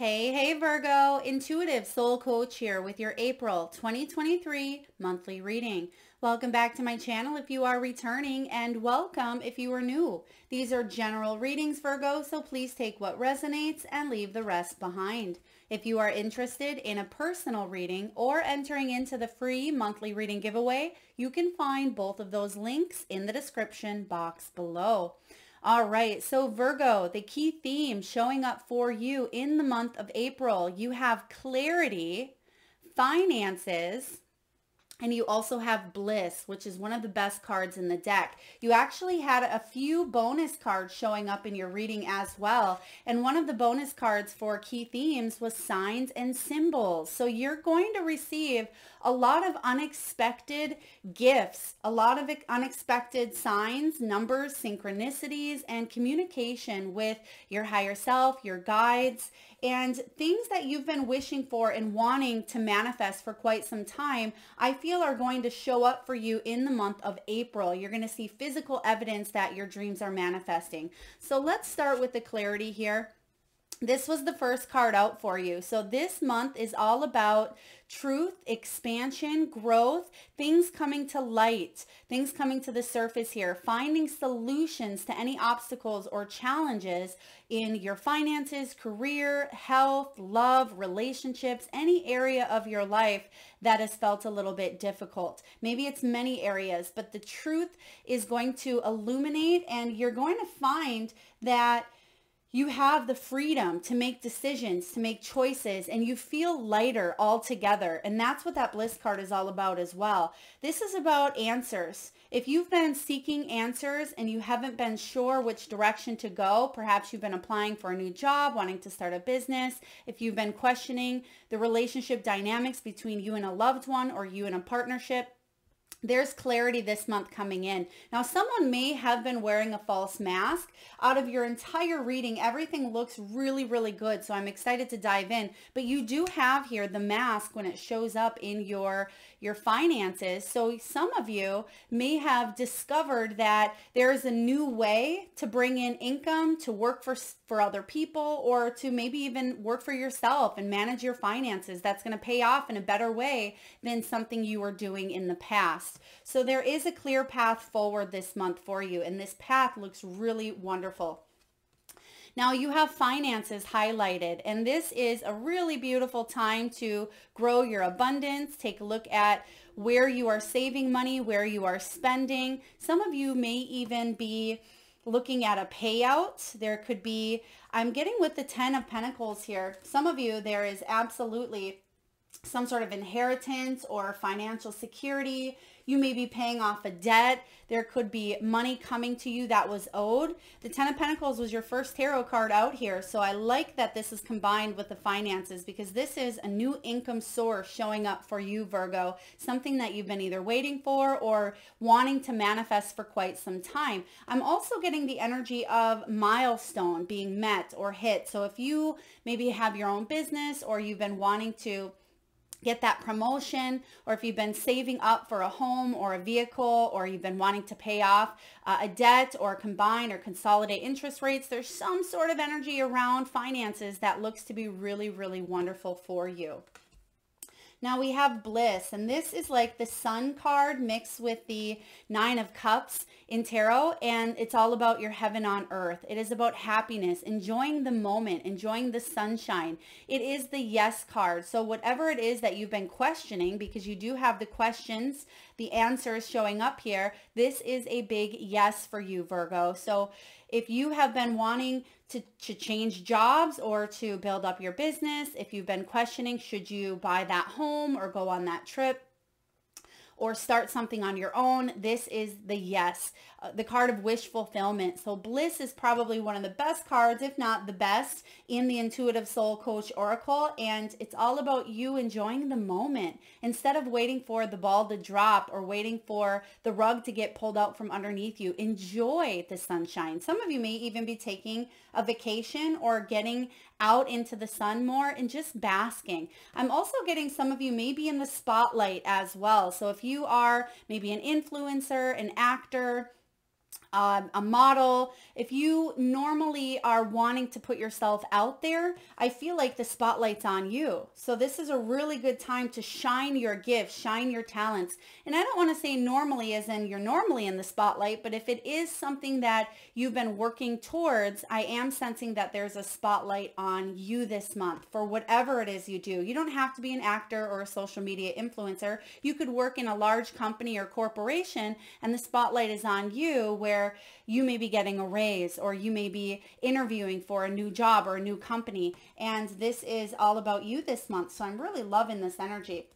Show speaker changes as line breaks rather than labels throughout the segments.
Hey Virgo, intuitive soul coach here with your April 2023 monthly reading. Welcome back to my channel if you are returning, and welcome if you are new. These are general readings, Virgo, so please take what resonates and leave the rest behind. If you are interested in a personal reading or entering into the free monthly reading giveaway, you can find both of those links in the description box below. All right, so Virgo, the key theme showing up for you in the month of April, you have clarity, finances, and you also have bliss, which is one of the best cards in the deck. You actually had a few bonus cards showing up in your reading as well. And one of the bonus cards for key themes was signs and symbols. So you're going to receive a lot of unexpected gifts, a lot of unexpected signs, numbers, synchronicities, and communication with your higher self, your guides, and things that you've been wishing for and wanting to manifest for quite some time, I feel are going to show up for you in the month of April. You're going to see physical evidence that your dreams are manifesting. So let's start with the clarity here. This was the first card out for you. So this month is all about truth, expansion, growth, things coming to light, things coming to the surface here, finding solutions to any obstacles or challenges in your finances, career, health, love, relationships, any area of your life that has felt a little bit difficult. Maybe it's many areas, but the truth is going to illuminate, and you're going to find that you have the freedom to make decisions, to make choices, and you feel lighter altogether. And that's what that bliss card is all about as well. This is about answers. If you've been seeking answers and you haven't been sure which direction to go, perhaps you've been applying for a new job, wanting to start a business, if you've been questioning the relationship dynamics between you and a loved one or you and a partnership, there's clarity this month coming in. Now, someone may have been wearing a false mask. Out of your entire reading, everything looks really, really good. So I'm excited to dive in. But you do have here the mask when it shows up in your finances. So some of you may have discovered that there is a new way to bring in income, to work for other people, or to maybe even work for yourself and manage your finances. That's going to pay off in a better way than something you were doing in the past. So there is a clear path forward this month for you, and this path looks really wonderful. Now you have finances highlighted, and this is a really beautiful time to grow your abundance. Take a look at where you are saving money, where you are spending. Some of you may even be looking at a payout. There could be, I'm getting with the 10 of Pentacles here. Some of you, there is absolutely some sort of inheritance or financial security. You may be paying off a debt. There could be money coming to you that was owed. The 10 of Pentacles was your first tarot card out here. So I like that this is combined with the finances, because this is a new income source showing up for you, Virgo. Something that you've been either waiting for or wanting to manifest for quite some time. I'm also getting the energy of milestone being met or hit. So if you maybe have your own business, or you've been wanting to get that promotion, or if you've been saving up for a home or a vehicle, or you've been wanting to pay off a debt or combine or consolidate interest rates, there's some sort of energy around finances that looks to be really, really wonderful for you. Now we have bliss, and this is like the sun card mixed with the 9 of cups in tarot, and it's all about your heaven on earth. It is about happiness, enjoying the moment, enjoying the sunshine. It is the yes card. So whatever it is that you've been questioning, because you do have the questions, the answers showing up here, this is a big yes for you, Virgo. So if you have been wanting to change jobs or to build up your business, if you've been questioning, should you buy that home or go on that trip or start something on your own, this is the yes, the card of wish fulfillment. So bliss is probably one of the best cards, if not the best, in the Intuitive Soul Coach Oracle. And it's all about you enjoying the moment instead of waiting for the ball to drop or waiting for the rug to get pulled out from underneath you. Enjoy the sunshine. Some of you may even be taking a vacation or getting out into the sun more and just basking. I'm also getting some of you may be in the spotlight as well. So if you are maybe an influencer, an actor, a model, if you normally are wanting to put yourself out there, I feel like the spotlight's on you. So this is a really good time to shine your gifts, shine your talents. And I don't want to say normally as in you're normally in the spotlight, but if it is something that you've been working towards, I am sensing that there's a spotlight on you this month for whatever it is you do. You don't have to be an actor or a social media influencer. You could work in a large company or corporation and the spotlight is on you, where you may be getting a raise or you may be interviewing for a new job or a new company. And this is all about you this month. So I'm really loving this energy.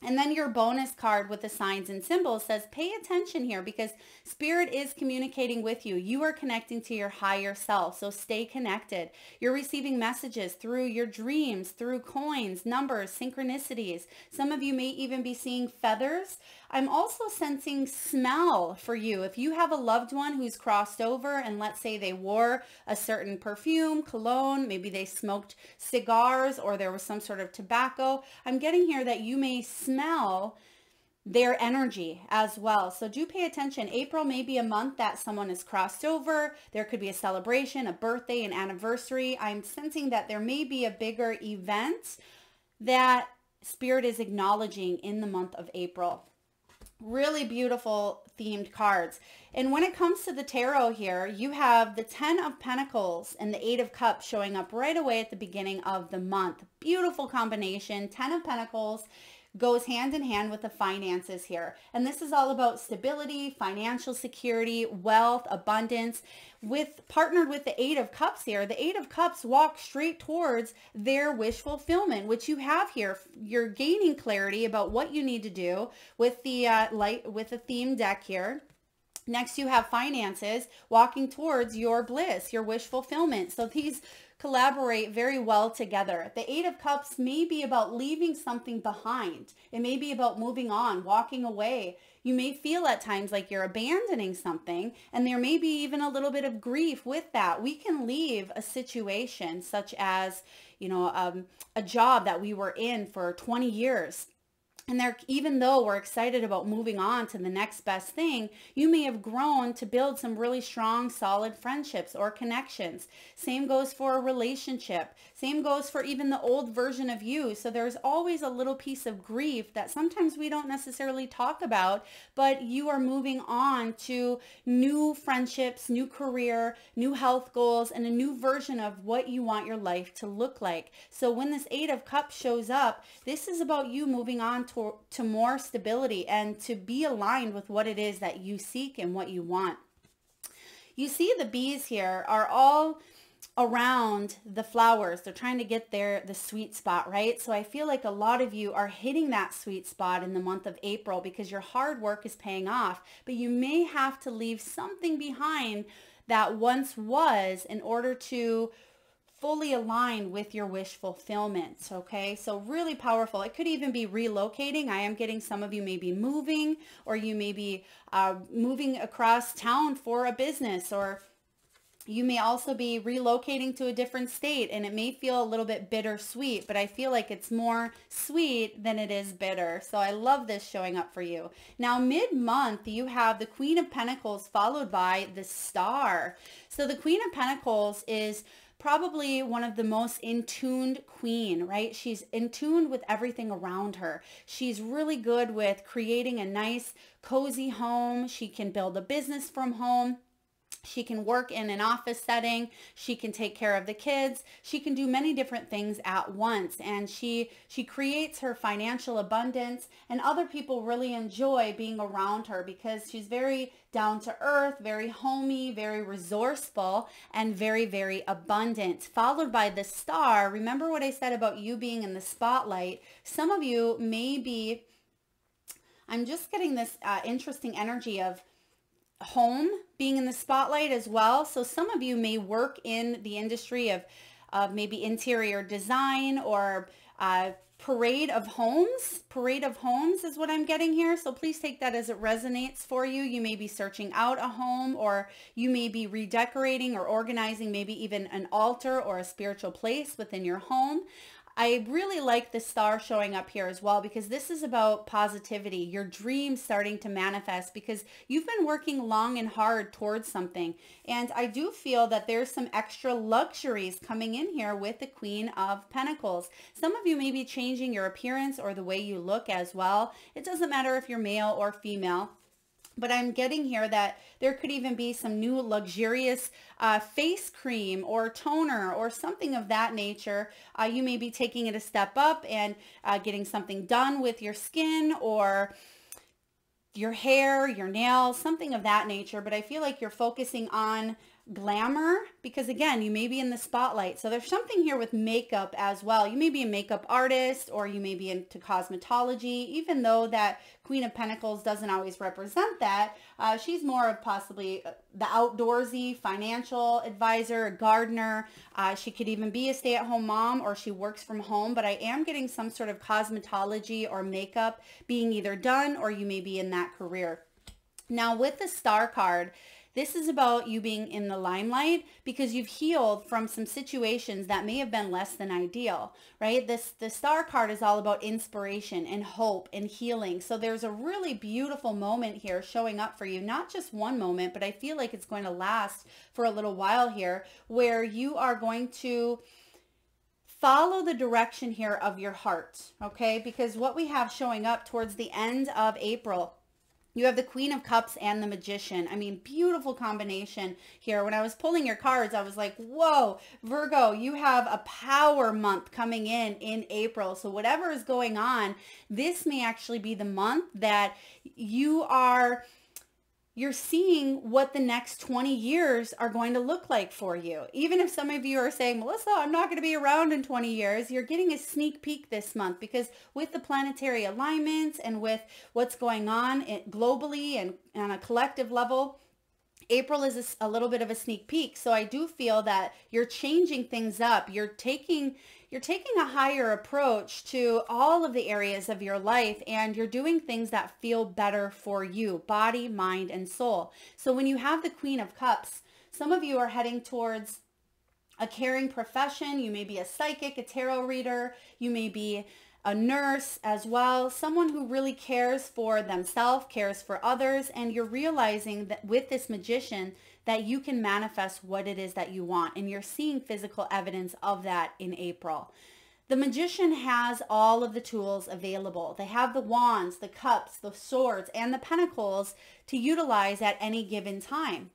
And then your bonus card with the signs and symbols says, pay attention here because spirit is communicating with you. You are connecting to your higher self. So stay connected. You're receiving messages through your dreams, through coins, numbers, synchronicities. Some of you may even be seeing feathers. I'm also sensing smell for you. If you have a loved one who's crossed over and let's say they wore a certain perfume, cologne, maybe they smoked cigars or there was some sort of tobacco, I'm getting here that you may smell their energy as well. So do pay attention. April may be a month that someone is crossed over. There could be a celebration, a birthday, an anniversary. I'm sensing that there may be a bigger event that spirit is acknowledging in the month of April. Really beautiful themed cards. And when it comes to the tarot here, you have the 10 of Pentacles and the 8 of Cups showing up right away at the beginning of the month. Beautiful combination. 10 of Pentacles goes hand in hand with the finances here. And this is all about stability, financial security, wealth, abundance. Partnered with the 8 of Cups here, the 8 of Cups walk straight towards their wish fulfillment, which you have here. You're gaining clarity about what you need to do with the with the theme deck here. Next, you have finances walking towards your bliss, your wish fulfillment. So these collaborate very well together. The 8 of Cups may be about leaving something behind. It may be about moving on, walking away. You may feel at times like you're abandoning something, and there may be even a little bit of grief with that. We can leave a situation such as, a job that we were in for 20 years. And even though we're excited about moving on to the next best thing, you may have grown to build some really strong, solid friendships or connections. Same goes for a relationship. Same goes for even the old version of you. So there's always a little piece of grief that sometimes we don't necessarily talk about, but you are moving on to new friendships, new career, new health goals, and a new version of what you want your life to look like. So when this 8 of Cups shows up, this is about you moving on to more stability and to be aligned with what it is that you seek and what you want. You see the bees here are all around the flowers. They're trying to get the sweet spot, right? So I feel like a lot of you are hitting that sweet spot in the month of April because your hard work is paying off, but you may have to leave something behind that once was in order to fully align with your wish fulfillment. Okay, so really powerful. It could even be relocating. I am getting some of you may be moving, or you may be moving across town for a business, or you may also be relocating to a different state, and it may feel a little bit bittersweet, but I feel like it's more sweet than it is bitter. So I love this showing up for you. Now, mid-month, you have the Queen of Pentacles followed by the Star. So the Queen of Pentacles is probably one of the most in-tuned queen, right? She's in tune with everything around her. She's really good with creating a nice, cozy home. She can build a business from home. She can work in an office setting. She can take care of the kids. She can do many different things at once. And she creates her financial abundance, and other people really enjoy being around her because she's very down to earth, very homey, very resourceful, and very, very abundant. Followed by the Star. Remember what I said about you being in the spotlight. Some of you may be, I'm just getting this interesting energy of home being in the spotlight as well. So some of you may work in the industry of maybe interior design or parade of homes. Parade of homes is what I'm getting here. So please take that as it resonates for you. You may be searching out a home, or you may be redecorating or organizing maybe even an altar or a spiritual place within your home. I really like the star showing up here as well, because this is about positivity, your dreams starting to manifest because you've been working long and hard towards something. And I do feel that there's some extra luxuries coming in here with the Queen of Pentacles. Some of you may be changing your appearance or the way you look as well. It doesn't matter if you're male or female. But I'm getting here that there could even be some new luxurious face cream or toner or something of that nature. You may be taking it a step up and getting something done with your skin or your hair, your nails, something of that nature. But I feel like you're focusing on glamour because, again, you may be in the spotlight. So there's something here with makeup as well. You may be a makeup artist or you may be into cosmetology, even though that Queen of Pentacles doesn't always represent that. She's more of possibly the outdoorsy financial advisor, a gardener. She could even be a stay-at-home mom or she works from home, but I am getting some sort of cosmetology or makeup being either done or you may be in that career. Now with the Star card, this is about you being in the limelight because you've healed from some situations that may have been less than ideal, right? The Star card is all about inspiration and hope and healing. So there's a really beautiful moment here showing up for you, not just one moment, but I feel like it's going to last for a little while here where you are going to follow the direction here of your heart, okay? Because what we have showing up towards the end of April, you have the Queen of Cups and the Magician. I mean, beautiful combination here. When I was pulling your cards, I was like, whoa, Virgo, you have a power month coming in April. So whatever is going on, this may actually be the month that you're seeing what the next 20 years are going to look like for you. Even if some of you are saying, Melissa, I'm not going to be around in 20 years, you're getting a sneak peek this month because with the planetary alignments and with what's going on globally and on a collective level, April is a little bit of a sneak peek. So I do feel that you're changing things up. You're taking a higher approach to all of the areas of your life and you're doing things that feel better for you, body, mind, and soul. So when you have the Queen of Cups, some of you are heading towards a caring profession. You may be a psychic, a tarot reader. You may be a nurse as well, someone who really cares for themselves, cares for others, and you're realizing that with this Magician that you can manifest what it is that you want, and you're seeing physical evidence of that in April. The Magician has all of the tools available. They have the wands, the cups, the swords, and the pentacles to utilize at any given time.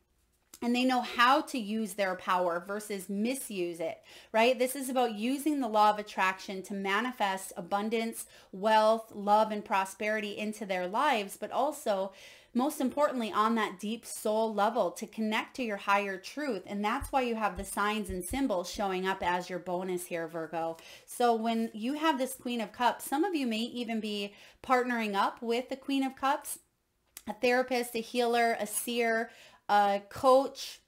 And they know how to use their power versus misuse it, right? This is about using the law of attraction to manifest abundance, wealth, love, and prosperity into their lives, but also, most importantly, on that deep soul level to connect to your higher truth. And that's why you have the signs and symbols showing up as your bonus here, Virgo. So when you have this Queen of Cups, some of you may even be partnering up with the Queen of Cups, a therapist, a healer, a seer, a coach.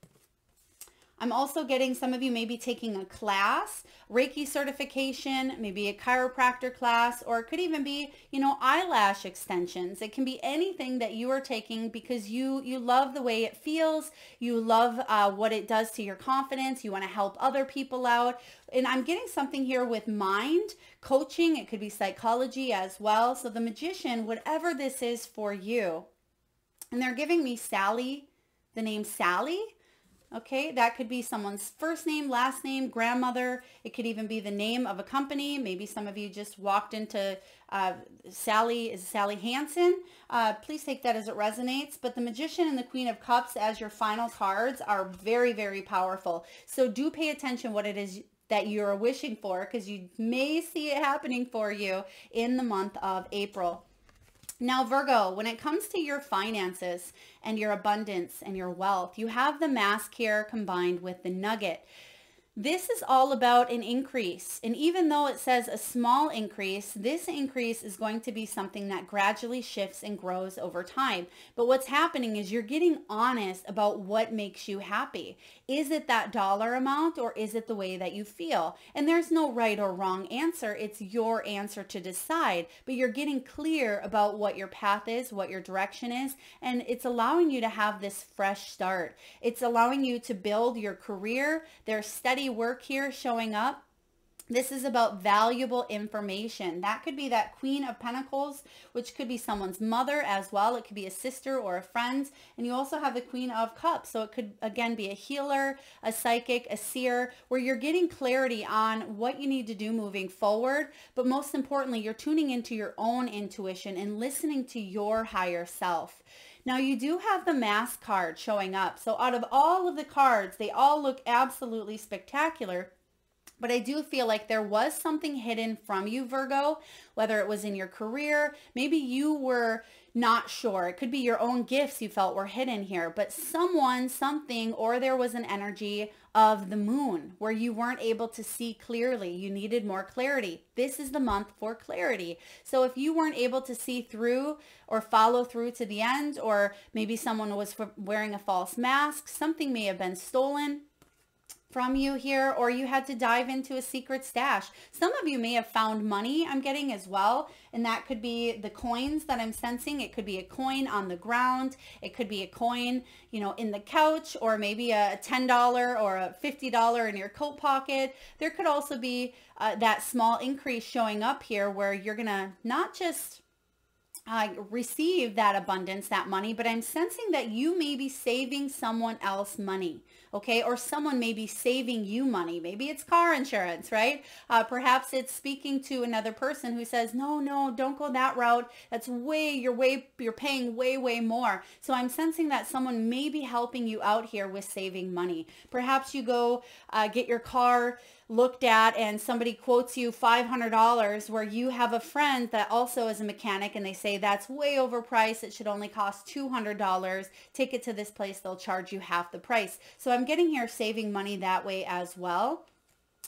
I'm also getting some of you may be taking a class, Reiki certification, maybe a chiropractor class, or it could even be, eyelash extensions. It can be anything that you are taking because you love the way it feels. You love what it does to your confidence. You want to help other people out. And I'm getting something here with mind coaching. It could be psychology as well. So the Magician, whatever this is for you, and they're giving me Sally, the name Sally. Okay, that could be someone's first name, last name, grandmother. It could even be the name of a company. Maybe some of you just walked into Sally Hansen. Please take that as it resonates. But the Magician and the Queen of Cups as your final cards are very, very powerful. So do pay attention what it is that you're wishing for because you may see it happening for you in the month of April. Now, Virgo, when it comes to your finances and your abundance and your wealth, you have the Mask here combined with the Nugget. This is all about an increase. And even though it says a small increase, this increase is going to be something that gradually shifts and grows over time. But what's happening is you're getting honest about what makes you happy. Is it that dollar amount or is it the way that you feel? And there's no right or wrong answer. It's your answer to decide. But you're getting clear about what your path is, what your direction is, and it's allowing you to have this fresh start. It's allowing you to build your career. There's steady work here showing up. This is about valuable information. That could be that Queen of Pentacles, which could be someone's mother as well. It could be a sister or a friend. And you also have the Queen of Cups. So it could, again, be a healer, a psychic, a seer, where you're getting clarity on what you need to do moving forward. But most importantly, you're tuning into your own intuition and listening to your higher self. Now you do have the Mass card showing up. So out of all of the cards, they all look absolutely spectacular. But I do feel like there was something hidden from you, Virgo, whether it was in your career, maybe you were not sure. It could be your own gifts you felt were hidden here, but someone, something, or there was an energy of the moon where you weren't able to see clearly. You needed more clarity. This is the month for clarity. So if you weren't able to see through or follow through to the end, or maybe someone was wearing a false mask, something may have been stolen from you here, or you had to dive into a secret stash. Some of you may have found money, I'm getting as well, and that could be the coins that I'm sensing. It could be a coin on the ground. It could be a coin, you know, in the couch, or maybe a $10 or a $50 in your coat pocket. There could also be that small increase showing up here where you're gonna not just receive that abundance, that money, but I'm sensing that you may be saving someone else money, okay? Or someone may be saving you money. Maybe it's car insurance, right? Perhaps it's speaking to another person who says, no, don't go that route. That's you're paying way more. So I'm sensing that someone may be helping you out here with saving money. Perhaps you go get your car looked at and somebody quotes you $500 where you have a friend that also is a mechanic and they say that's way overpriced. It should only cost $200. Take it to this place. They'll charge you half the price. So I'm getting here saving money that way as well.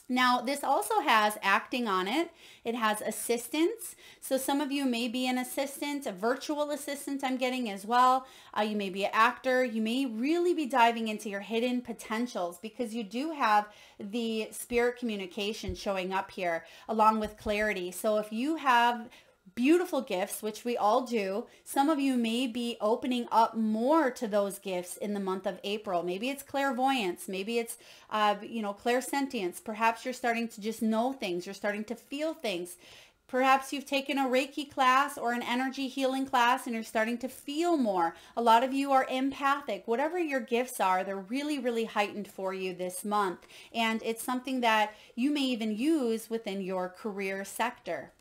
Now, this also has acting on it. It has assistance. So some of you may be an assistant, a virtual assistant I'm getting as well. You may be an actor. You may really be diving into your hidden potentials because you do have the spirit communication showing up here along with clarity. So if you have beautiful gifts, which we all do, some of you may be opening up more to those gifts in the month of April. Maybe it's clairvoyance. Maybe it's, clairsentience. Perhaps you're starting to just know things. You're starting to feel things. Perhaps you've taken a Reiki class or an energy healing class and you're starting to feel more. A lot of you are empathic. Whatever your gifts are, they're really heightened for you this month. And it's something that you may even use within your career sector.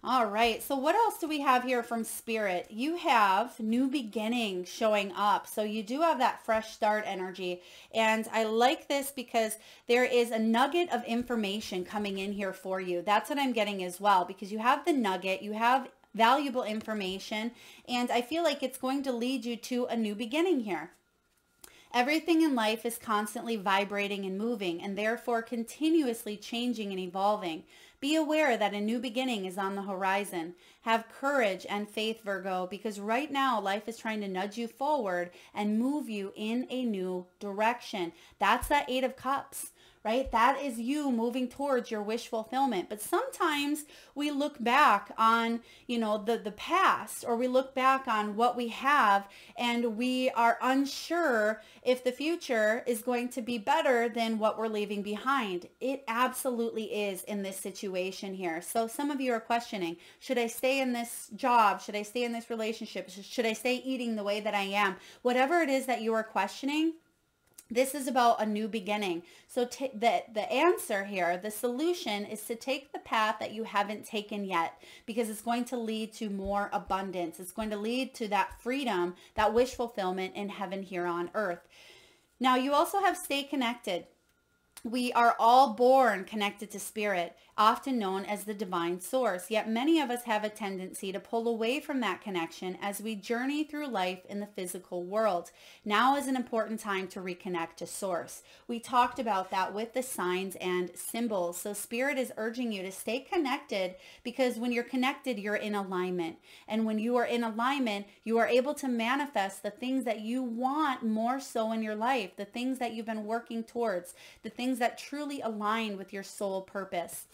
All right, so what else do we have here from Spirit? You have new beginning showing up. So you do have that fresh start energy. And I like this because there is a nugget of information coming in here for you. That's what I'm getting as well, because you have the nugget, you have valuable information, and I feel like it's going to lead you to a new beginning here. Everything in life is constantly vibrating and moving, and therefore continuously changing and evolving. Be aware that a new beginning is on the horizon. Have courage and faith, Virgo, because right now life is trying to nudge you forward and move you in a new direction. That's that Eight of Cups, right? That is you moving towards your wish fulfillment. But sometimes we look back on, the past, or we look back on what we have, and we are unsure if the future is going to be better than what we're leaving behind. It absolutely is in this situation here. So some of you are questioning, should I stay in this job? Should I stay in this relationship? Should I stay eating the way that I am? Whatever it is that you are questioning, this is about a new beginning. So the answer here, the solution, is to take the path that you haven't taken yet, because it's going to lead to more abundance. It's going to lead to that freedom, that wish fulfillment in heaven here on earth. Now, you also have stay connected. We are all born connected to spirit, often known as the divine source. Yet many of us have a tendency to pull away from that connection as we journey through life in the physical world. Now is an important time to reconnect to source. We talked about that with the signs and symbols. So spirit is urging you to stay connected, because when you're connected, you're in alignment. And when you are in alignment, you are able to manifest the things that you want more so in your life, the things that you've been working towards, the things that truly align with your soul purpose.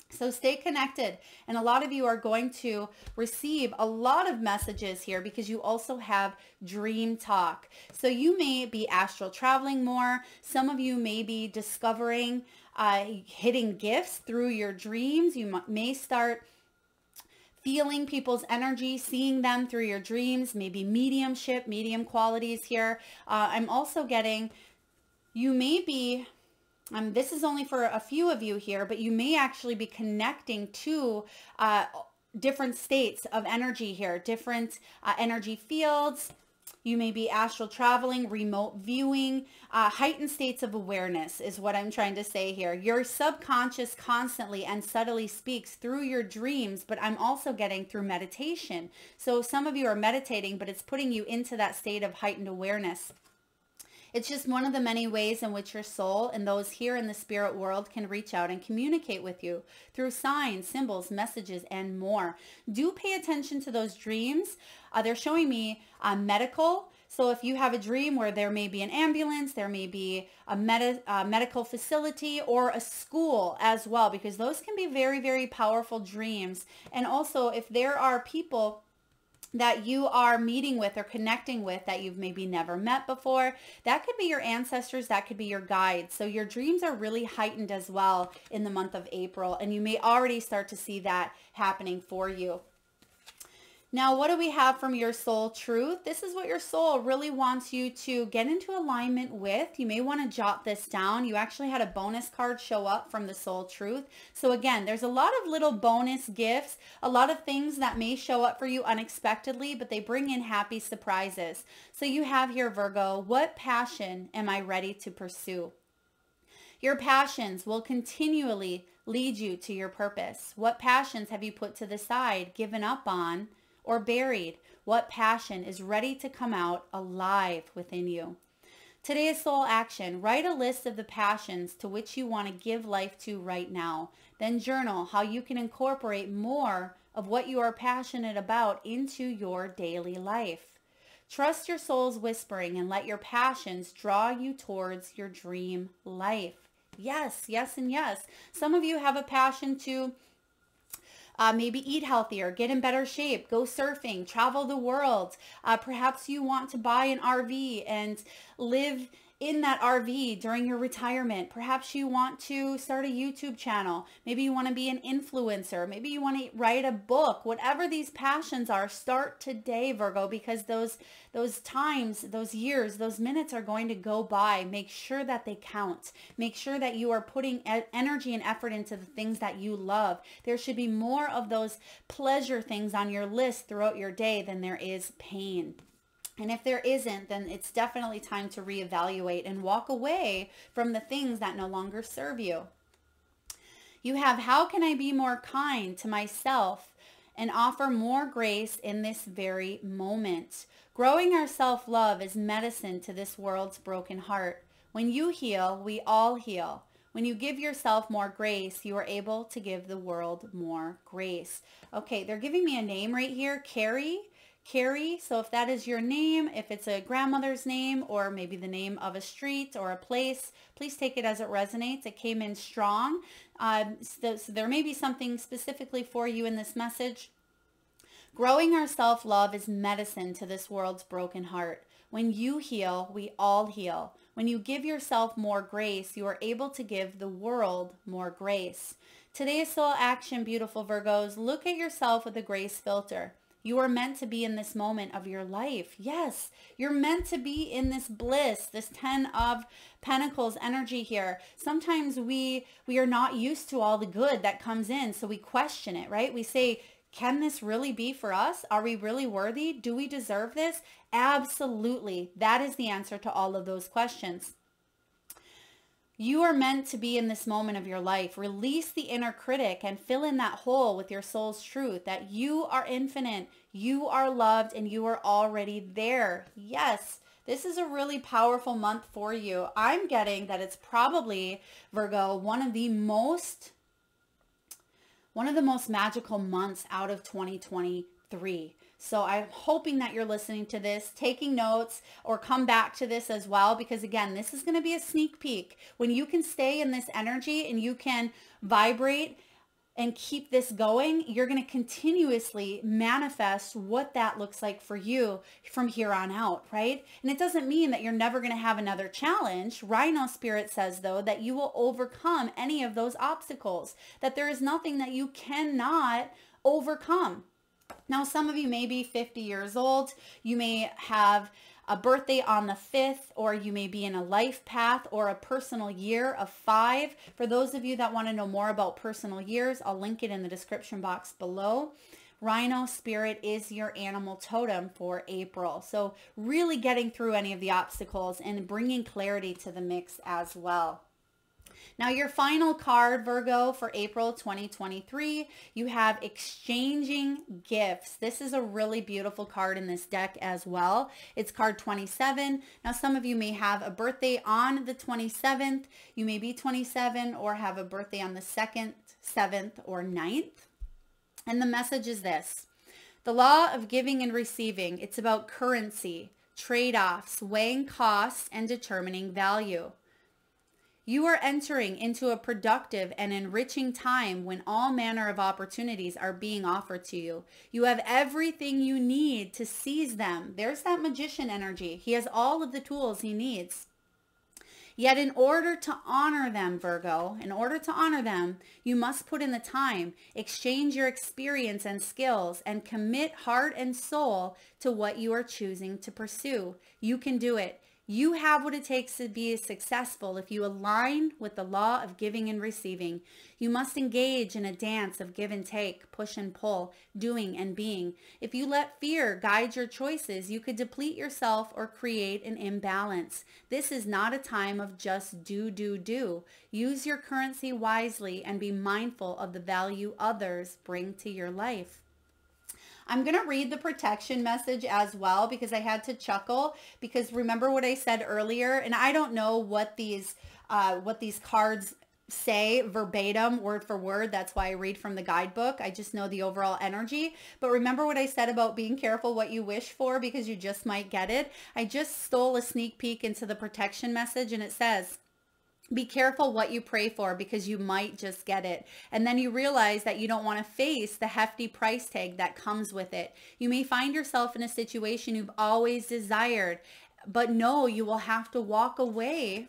So stay connected. And a lot of you are going to receive a lot of messages here because you also have dream talk. So you may be astral traveling more. Some of you may be discovering hitting gifts through your dreams. You may start feeling people's energy, seeing them through your dreams, maybe mediumship, medium qualities here. I'm also getting, you may be, this is only for a few of you here, but you may actually be connecting to different states of energy here, different energy fields. You may be astral traveling, remote viewing, heightened states of awareness is what I'm trying to say here. Your subconscious constantly and subtly speaks through your dreams, but I'm also getting through meditation. So some of you are meditating, but it's putting you into that state of heightened awareness. It's just one of the many ways in which your soul and those here in the spirit world can reach out and communicate with you through signs, symbols, messages, and more. Do pay attention to those dreams. They're showing me medical. So if you have a dream where there may be an ambulance, there may be a medical facility or a school as well, because those can be very, very powerful dreams. And also if there are people that you are meeting with or connecting with that you've maybe never met before, that could be your ancestors, that could be your guides. So your dreams are really heightened as well in the month of April, and you may already start to see that happening for you. Now, what do we have from your soul truth? This is what your soul really wants you to get into alignment with. You may want to jot this down. You actually had a bonus card show up from the soul truth. So again, there's a lot of little bonus gifts, a lot of things that may show up for you unexpectedly, but they bring in happy surprises. So you have here, Virgo, what passion am I ready to pursue? Your passions will continually lead you to your purpose. What passions have you put to the side, given up on, or buried? What passion is ready to come out alive within you? Today's soul action: write a list of the passions to which you want to give life to right now. Then journal how you can incorporate more of what you are passionate about into your daily life. Trust your soul's whispering and let your passions draw you towards your dream life. Yes, yes, and yes. Some of you have a passion to maybe eat healthier, get in better shape, go surfing, travel the world. Perhaps you want to buy an RV and live in that RV during your retirement. Perhaps you want to start a YouTube channel. Maybe you want to be an influencer. Maybe you want to write a book. Whatever these passions are, start today, Virgo, because those times, those years, those minutes are going to go by. Make sure that they count. Make sure that you are putting energy and effort into the things that you love. There should be more of those pleasure things on your list throughout your day than there is pain. And if there isn't, then it's definitely time to reevaluate and walk away from the things that no longer serve you. You have, how can I be more kind to myself and offer more grace in this very moment? Growing our self-love is medicine to this world's broken heart. When you heal, we all heal. When you give yourself more grace, you are able to give the world more grace. Okay, they're giving me a name right here, Carrie. Carrie, so if that is your name, if it's a grandmother's name or maybe the name of a street or a place, please take it as it resonates. It came in strong. So there may be something specifically for you in this message. Growing our self-love is medicine to this world's broken heart. When you heal, we all heal. When you give yourself more grace, you are able to give the world more grace. Today's soul action, beautiful Virgos, look at yourself with a grace filter. You are meant to be in this moment of your life. Yes, you're meant to be in this bliss, this 10 of Pentacles energy here. Sometimes we are not used to all the good that comes in, so we question it, right? We say, can this really be for us? Are we really worthy? Do we deserve this? Absolutely. That is the answer to all of those questions. You are meant to be in this moment of your life. Release the inner critic and fill in that hole with your soul's truth that you are infinite, you are loved, and you are already there. Yes, this is a really powerful month for you. I'm getting that it's probably, Virgo, one of the most magical months out of 2023. So I'm hoping that you're listening to this, taking notes, or come back to this as well, because again, this is going to be a sneak peek. When you can stay in this energy and you can vibrate and keep this going, you're going to continuously manifest what that looks like for you from here on out, right? And it doesn't mean that you're never going to have another challenge. Rhino Spirit says, though, that you will overcome any of those obstacles, that there is nothing that you cannot overcome. Now, some of you may be 50 years old. You may have a birthday on the 5th, or you may be in a life path or a personal year of 5. For those of you that want to know more about personal years, I'll link it in the description box below. Rhino Spirit is your animal totem for April. So really getting through any of the obstacles and bringing clarity to the mix as well. Now, your final card, Virgo, for April 2023, you have Exchanging Gifts. This is a really beautiful card in this deck as well. It's card 27. Now, some of you may have a birthday on the 27th. You may be 27 or have a birthday on the 2nd, 7th, or 9th. And the message is this: the law of giving and receiving. It's about currency, trade-offs, weighing costs, and determining value. You are entering into a productive and enriching time when all manner of opportunities are being offered to you. You have everything you need to seize them. There's that magician energy. He has all of the tools he needs. Yet in order to honor them, Virgo, in order to honor them, you must put in the time, exchange your experience and skills, and commit heart and soul to what you are choosing to pursue. You can do it. You have what it takes to be successful if you align with the law of giving and receiving. You must engage in a dance of give and take, push and pull, doing and being. If you let fear guide your choices, you could deplete yourself or create an imbalance. This is not a time of just do. Use your currency wisely and be mindful of the value others bring to your life. I'm going to read the protection message as well because I had to chuckle, because remember what I said earlier, and I don't know what these cards say verbatim, word for word. That's why I read from the guidebook. I just know the overall energy. But remember what I said about being careful what you wish for, because you just might get it. I just stole a sneak peek into the protection message, and it says, be careful what you pray for because you might just get it. And then you realize that you don't want to face the hefty price tag that comes with it. You may find yourself in a situation you've always desired, but no, you will have to walk away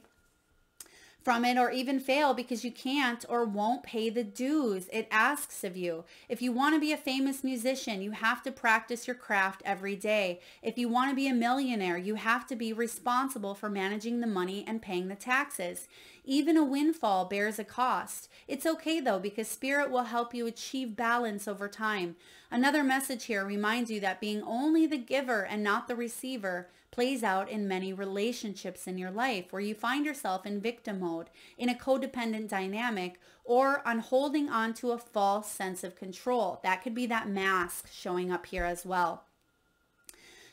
from it or even fail because you can't or won't pay the dues it asks of you. If you want to be a famous musician, you have to practice your craft every day. If you want to be a millionaire, you have to be responsible for managing the money and paying the taxes. Even a windfall bears a cost. It's okay though, because Spirit will help you achieve balance over time. Another message here reminds you that being only the giver and not the receiver plays out in many relationships in your life where you find yourself in victim mode, in a codependent dynamic, or on holding on to a false sense of control. That could be that mask showing up here as well.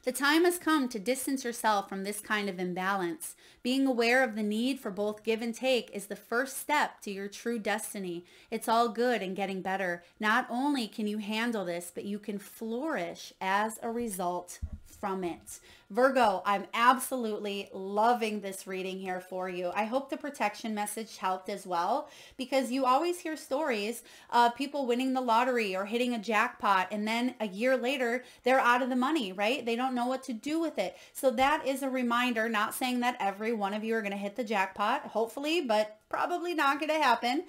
The time has come to distance yourself from this kind of imbalance. Being aware of the need for both give and take is the first step to your true destiny. It's all good and getting better. Not only can you handle this, but you can flourish as a result from it. Virgo, I'm absolutely loving this reading here for you. I hope the protection message helped as well, because you always hear stories of people winning the lottery or hitting a jackpot, and then a year later they're out of the money, right? They don't know what to do with it. So that is a reminder, not saying that every one of you are going to hit the jackpot, hopefully, but probably not going to happen.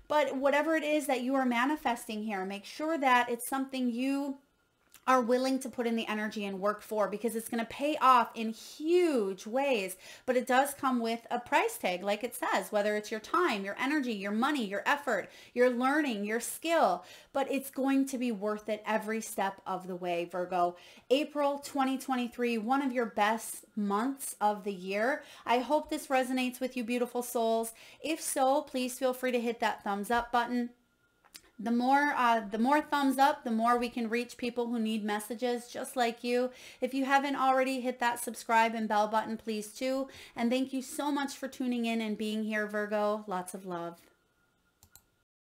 But whatever it is that you are manifesting here, make sure that it's something you are willing to put in the energy and work for, because it's going to pay off in huge ways. But it does come with a price tag, like it says, whether it's your time, your energy, your money, your effort, your learning, your skill, but it's going to be worth it every step of the way, Virgo. April 2023, one of your best months of the year. I hope this resonates with you, beautiful souls. If so, please feel free to hit that thumbs up button. The more thumbs up, the more we can reach people who need messages just like you. If you haven't already, hit that subscribe and bell button, please too. And thank you so much for tuning in and being here, Virgo. Lots of love.